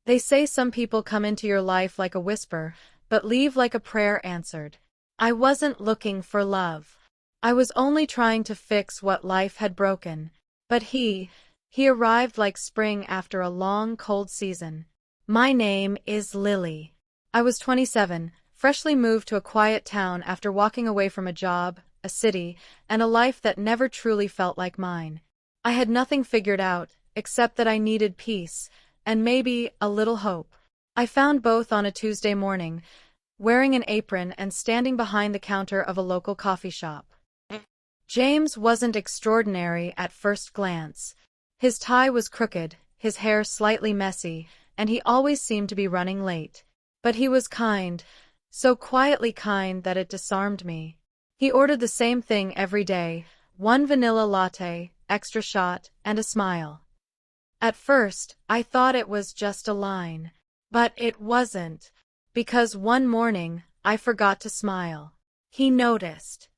They say some people come into your life like a whisper, but leave like a prayer answered. I wasn't looking for love. I was only trying to fix what life had broken. But he arrived like spring after a long, cold season. My name is Lily. I was 27, freshly moved to a quiet town after walking away from a job, a city, and a life that never truly felt like mine. I had nothing figured out, except that I needed peace, and maybe a little hope. I found both on a Tuesday morning, wearing an apron and standing behind the counter of a local coffee shop. James wasn't extraordinary at first glance. His tie was crooked, his hair slightly messy, and he always seemed to be running late. But he was kind, so quietly kind that it disarmed me. He ordered the same thing every day, one vanilla latte, extra shot, and a smile. At first, I thought it was just a line. But it wasn't, because one morning, I forgot to smile. He noticed.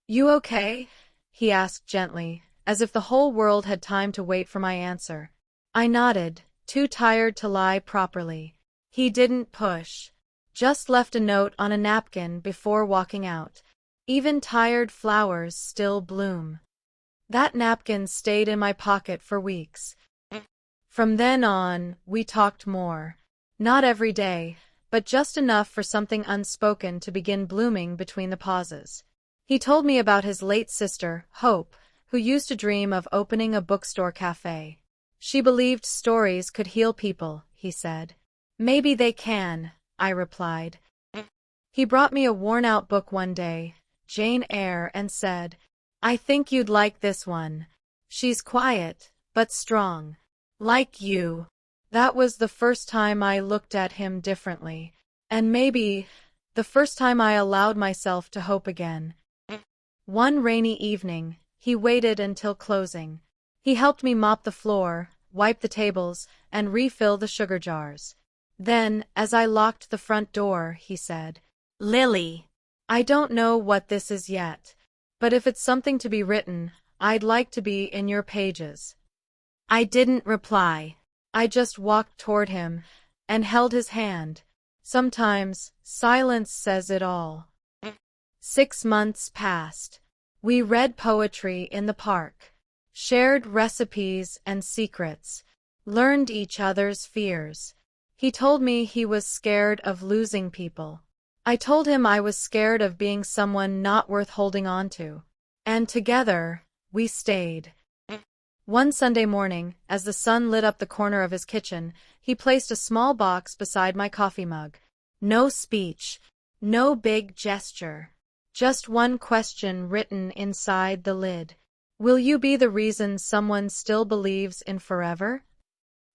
"You okay?" he asked gently, as if the whole world had time to wait for my answer. I nodded, too tired to lie properly. He didn't push. Just left a note on a napkin before walking out. Even tired flowers still bloom. That napkin stayed in my pocket for weeks. From then on, we talked more. Not every day, but just enough for something unspoken to begin blooming between the pauses. He told me about his late sister, Hope, who used to dream of opening a bookstore cafe. She believed stories could heal people, he said. Maybe they can, I replied. He brought me a worn-out book one day, Jane Eyre, and said, "I think you'd like this one. She's quiet, but strong. Like you." That was the first time I looked at him differently, and maybe the first time I allowed myself to hope again. One rainy evening, he waited until closing. He helped me mop the floor, wipe the tables, and refill the sugar jars. Then, as I locked the front door, he said, "Lily, I don't know what this is yet, but if it's something to be written, I'd like to be in your pages." I didn't reply. I just walked toward him and held his hand. Sometimes, silence says it all. 6 months passed. We read poetry in the park, shared recipes and secrets, learned each other's fears. He told me he was scared of losing people. I told him I was scared of being someone not worth holding on to. And together, we stayed. One Sunday morning, as the sun lit up the corner of his kitchen, he placed a small box beside my coffee mug. No speech, no big gesture. Just one question written inside the lid. Will you be the reason someone still believes in forever?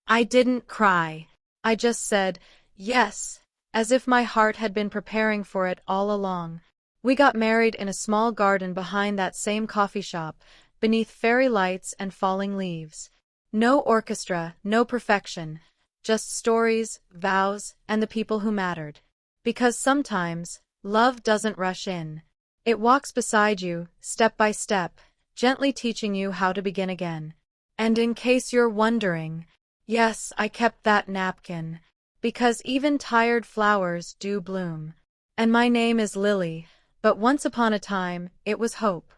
I didn't cry. I just said, yes, as if my heart had been preparing for it all along. We got married in a small garden behind that same coffee shop, beneath fairy lights and falling leaves. No orchestra, no perfection, just stories, vows, and the people who mattered. Because sometimes, love doesn't rush in. It walks beside you, step by step, gently teaching you how to begin again. And in case you're wondering, yes, I kept that napkin, because even tired flowers do bloom. And my name is Lily, but once upon a time, it was Hope.